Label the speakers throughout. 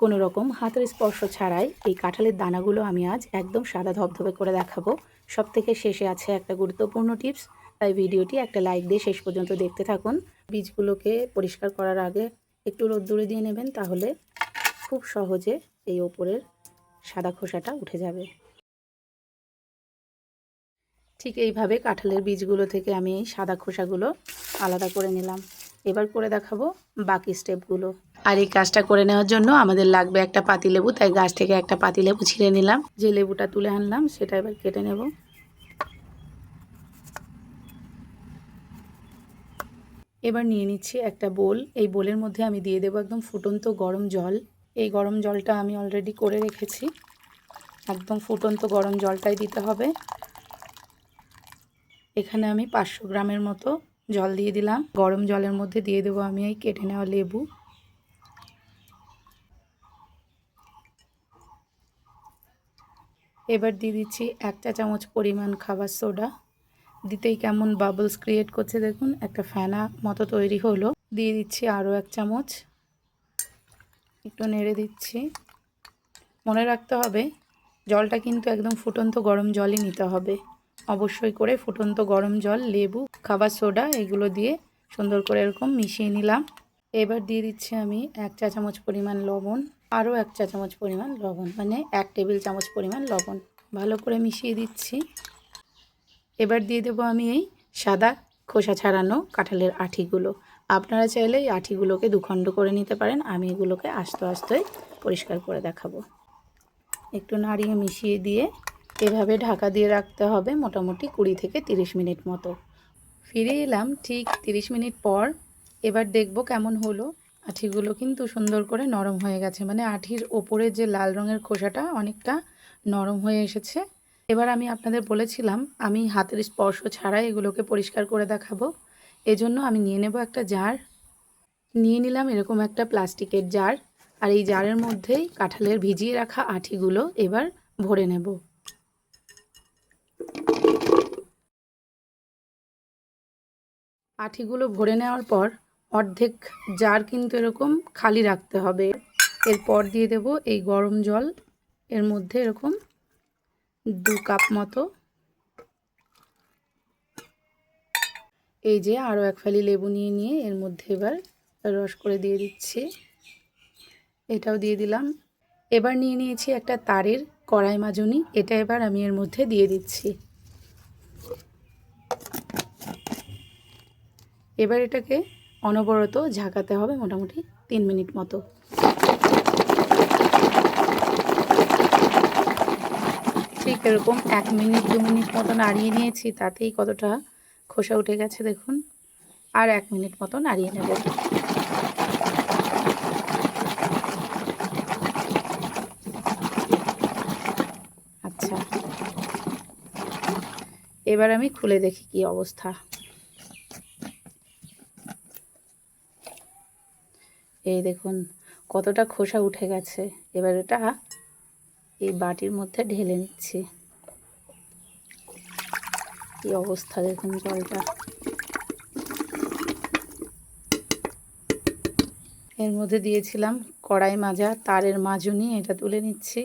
Speaker 1: কোনো রকম হাতের স্পর্শ ছাড়াই এই কাঁঠালের দানাগুলো আমি আজ একদম সাদা ধবধবে করে দেখাবো। সবথেকে শেষে আছে একটা গুরুত্বপূর্ণ টিপস, তাই ভিডিওটি একটা লাইক দিয়ে শেষ পর্যন্ত দেখতে থাকুন। বীজগুলোকে পরিষ্কার করার আগে একটু রোদ্দুরে দিয়ে নেবেন, তাহলে খুব সহজে এই ওপরের সাদা খোসাটা উঠে যাবে। ঠিক এইভাবে কাঁঠালের বীজগুলো থেকে আমি এই সাদা খোসাগুলো আলাদা করে নিলাম। এবার করে দেখাবো বাকি স্টেপগুলো। আর এই কাজটা করে নেওয়ার জন্য আমাদের লাগবে একটা পাতিলেবু, তাই গাছ থেকে একটা পাতিলেবু ছিঁড়ে নিলাম। যে লেবুটা তুলে আনলাম সেটা এবার কেটে নেব। এবার নিয়ে নিচ্ছি একটা বোল। এই বোলের মধ্যে আমি দিয়ে দেবো একদম ফুটন্ত গরম জল। এই গরম জলটা আমি অলরেডি করে রেখেছি। একদম ফুটন্ত গরম জলটাই দিতে হবে। এখানে আমি 500 গ্রামের মতো জল দিয়ে দিলাম। গরম জলের মধ্যে দিয়ে দেবো আমি এই কেটে নেওয়া লেবু। এবার দিয়ে দিচ্ছি 1 চা চামচ পরিমাণ খাবার সোডা। দিতেই কেমন বাবলস ক্রিয়েট করছে দেখুন, একটা ফেনা মতো তৈরি হলো। দিয়ে দিচ্ছি আরও 1 চামচ। একটু নেড়ে দিচ্ছি। মনে রাখতে হবে জলটা কিন্তু একদম ফুটন্ত গরম জলই নিতে হবে। অবশ্যই করে ফুটন্ত গরম জল, লেবু, খাবার সোডা এগুলো দিয়ে সুন্দর করে এরকম মিশিয়ে নিলাম। এবার দিয়ে দিচ্ছি আমি 1 চা চামচ পরিমাণ লবণ, আরও 1 চা চামচ পরিমাণ লবণ, মানে 1 টেবিল চামচ পরিমাণ লবণ। ভালো করে মিশিয়ে দিচ্ছি। এবার দিয়ে দেবো আমি এই সাদা খোসা ছাড়ানো কাঁঠালের আঁঠিগুলো। আপনারা চাইলে এই আঁঠিগুলোকে দুখণ্ড করে নিতে পারেন। আমি এগুলোকে আস্তে আস্তে পরিষ্কার করে দেখাবো। একটু নাড়িয়ে মিশিয়ে দিয়ে এভাবে ঢাকা দিয়ে রাখতে হবে মোটামুটি 20 থেকে 30 মিনিট মতো। ফিরে এলাম ঠিক 30 মিনিট পর। এবার দেখব কেমন হলো। আঁঠিগুলো কিন্তু সুন্দর করে নরম হয়ে গেছে, মানে আঁঠির ওপরে যে লাল রঙের খোসাটা অনেকটা নরম হয়ে এসেছে। এবার আমি আপনাদের বলেছিলাম আমি হাতের স্পর্শ ছাড়াই এগুলোকে পরিষ্কার করে দেখাবো। এজন্য আমি নিয়ে নেব একটা জার। নিয়ে নিলাম এরকম একটা প্লাস্টিকের জার, আর এই জারের মধ্যেই কাঁঠালের ভিজিয়ে রাখা আঁঠিগুলো এবার ভরে নেব। আঁঠিগুলো ভরে নেওয়ার পর অর্ধেক জার কিন্তু এরকম খালি রাখতে হবে। এরপর দিয়ে দেব এই গরম জল। এর মধ্যে এরকম 2 কাপ মতো। এই যে আরও 1 ফালি লেবু নিয়ে এর মধ্যে এবার রস করে দিয়ে দিচ্ছি। এটাও দিয়ে দিলাম। এবার নিয়ে নিয়েছি একটা তারের কড়াই মাজনি, এটা এবার আমি এর মধ্যে দিয়ে দিচ্ছি। এবার এটাকে অনবরত ঝাঁকাতে হবে মোটামুটি 3 মিনিট মতো। ঠিক এরকম 1 মিনিট 2 মিনিট মতো নাড়িয়ে নিয়েছি, তাতেই কতটা খোসা উঠে গেছে দেখুন। আর 1 মিনিট মতো নাড়িয়ে নেব। আচ্ছা, এবার আমি খুলে দেখি কি অবস্থা। এই দেখুন কতটা খোসা উঠে গেছে। এবার এটা এই বাটির মধ্যে ঢেলে নিচ্ছি। কি অবস্থা দেখুন জলটা। এর মধ্যে দিয়েছিলাম কড়াই মাজা তারের মাজনি, এটা তুলে নিচ্ছি।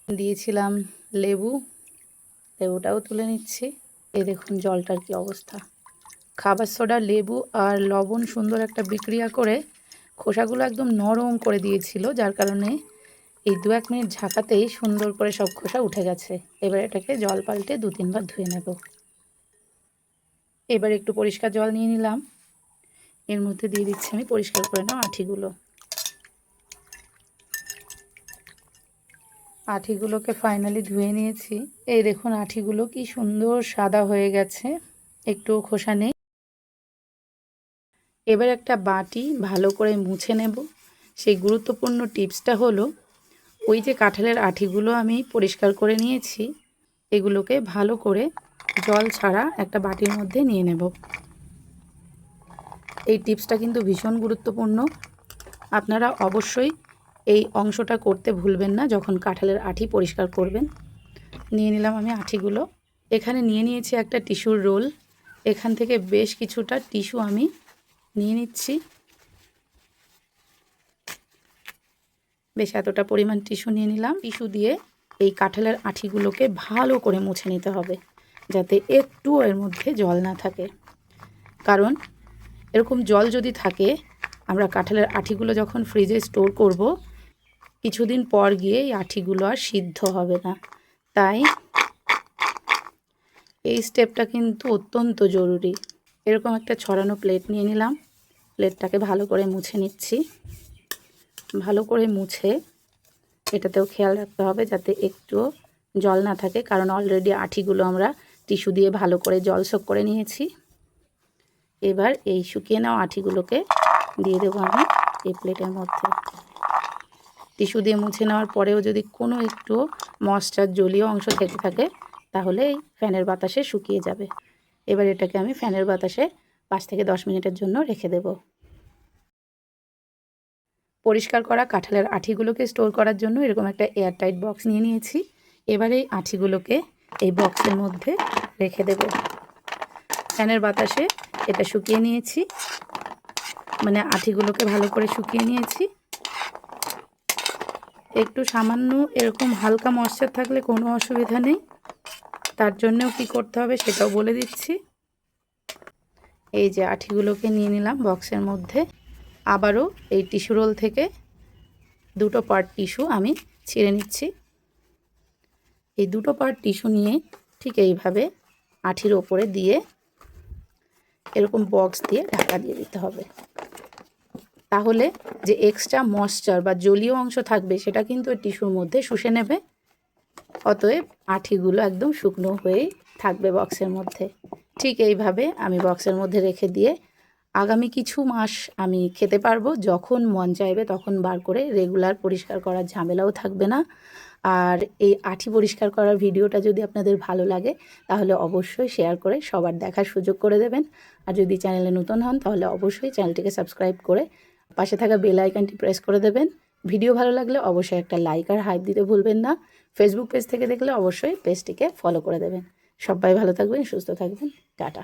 Speaker 1: দিয়েছিলাম লেবু, লেবুটাও তুলে নিচ্ছি। এই দেখুন জলটার কি অবস্থা। খাবার সোডা, লেবু আর লবণ সুন্দর একটা বিক্রিয়া করে খোসাগুলো একদম নরম করে দিয়েছিল, যার কারণে এই 2-1 মিনিট ঝাঁকাতেই সুন্দর করে সব খোসা উঠে গেছে। এবার এটাকে জল পাল্টে 2-3 বার ধুয়ে নেব। এবার একটু পরিষ্কার জল নিয়ে নিলাম। এর মধ্যে দিয়ে দিচ্ছি আমি পরিষ্কার করে নেওয়া আঁঠিগুলো। আঁঠিগুলোকে ফাইনালি ধুয়ে নিয়েছি। এই দেখুন আঁঠিগুলো কি সুন্দর সাদা হয়ে গেছে, একটু খোসা নেই। এবার একটা বাটি ভালো করে মুছে নেব। সেই গুরুত্বপূর্ণ টিপসটা হলো ওই যে কাঁঠালের আঁঠিগুলো আমি পরিষ্কার করে নিয়েছি, এগুলোকে ভালো করে জল ছাড়া একটা বাটির মধ্যে নিয়ে নেব। এই টিপসটা কিন্তু ভীষণ গুরুত্বপূর্ণ। আপনারা অবশ্যই এই অংশটা করতে ভুলবেন না যখন কাঁঠালের আঁঠি পরিষ্কার করবেন। নিয়ে নিলাম আমি আঁঠিগুলো। এখানে নিয়ে নিয়েছি একটা টিস্যুর রোল। এখান থেকে বেশ কিছুটা টিস্যু আমি নিয়ে নিচ্ছি। বেশ এতটা পরিমাণ টিস্যু নিয়ে নিলাম। টিস্যু দিয়ে এই কাঁঠালের আঁঠিগুলোকে ভালো করে মুছে নিতে হবে, যাতে একটু এর মধ্যে জল না থাকে। কারণ এরকম জল যদি থাকে, আমরা কাঁঠালের আঁঠিগুলো যখন ফ্রিজে স্টোর করব, কিছুদিন পর গিয়ে এই আঁঠিগুলো আর সিদ্ধ হবে না। তাই এই স্টেপটা কিন্তু অত্যন্ত জরুরি। এরকম একটা ছড়ানো প্লেট নিয়ে নিলাম। প্লেটটাকে ভালো করে মুছে নিচ্ছি। ভালো করে মুছে এটাতেও খেয়াল রাখতে হবে যাতে একটুও জল না থাকে, কারণ অলরেডি আঁঠিগুলো আমরা টিস্যু দিয়ে ভালো করে জল সোক করে নিয়েছি। এবার এই শুকিয়ে নেওয়া আঁঠিগুলোকে দিয়ে দেবো আমি এই প্লেটের মধ্যে। টিস্যু দিয়ে মুছে নেওয়ার পরেও যদি কোনো একটু ময়েশ্চার জলীয় অংশ থেকে থাকে, তাহলে এই ফ্যানের বাতাসে শুকিয়ে যাবে। এবার এটাকে আমি ফ্যানের বাতাসে 5 থেকে 10 মিনিটের জন্য রেখে দেব। পরিষ্কার করা কাঁঠালের আঁঠিগুলোকে স্টোর করার জন্য এরকম একটা এয়ারটাইট বক্স নিয়ে নিয়েছি। এবার এই আঁঠিগুলোকে এই বক্সের মধ্যে রেখে দেব। ফ্যানের বাতাসে এটা শুকিয়ে নিয়েছি, মানে আঁঠিগুলোকে ভালো করে শুকিয়ে নিয়েছি। একটু সামান্য এরকম হালকা ময়েশ্চার থাকলে কোনো অসুবিধা নেই। তার জন্যও কি করতে হবে সেটাও বলে দিচ্ছি। এই যে আঁঠিগুলোকে নিয়ে নিলাম বক্সের মধ্যে। আবারও এই টিস্যু রোল থেকে 2টো পার্ট টিস্যু আমি ছিঁড়ে নিচ্ছি। এই 2টো পার্ট টিস্যু নিয়ে ঠিক এইভাবে আঁঠির ওপরে দিয়ে এরকম বক্স দিয়ে ঢাকা দিয়ে দিতে হবে। তাহলে যে এক্সট্রা ময়েশ্চার বা জলীয় অংশ থাকবে সেটা কিন্তু ওই টিস্যুর মধ্যে শুষে নেবে। অতএব আঁঠিগুলো একদম শুকনো হয়েই থাকবে বক্সের মধ্যে। ঠিক এইভাবে আমি বক্সের মধ্যে রেখে দিয়ে আগামী কিছু মাস আমি খেতে পারবো। যখন মন চাইবে তখন বার করে, রেগুলার পরিষ্কার করার ঝামেলাও থাকবে না। আর এই আঁঠি পরিষ্কার করার ভিডিওটা যদি আপনাদের ভালো লাগে তাহলে অবশ্যই শেয়ার করে সবার দেখার সুযোগ করে দেবেন। আর যদি চ্যানেলে নতুন হন তাহলে অবশ্যই চ্যানেলটিকে সাবস্ক্রাইব করে পাশে থাকা বেল আইকনটি প্রেস করে দেবেন। ভিডিও ভালো লাগলে অবশ্যই একটা লাইক আর হাইপ দিতে ভুলবেন না। ফেসবুক পেজ থেকে দেখলে অবশ্যই পেজটিকে ফলো করে দেবেন। সবাই ভালো থাকবেন, সুস্থ থাকবেন। টাটা।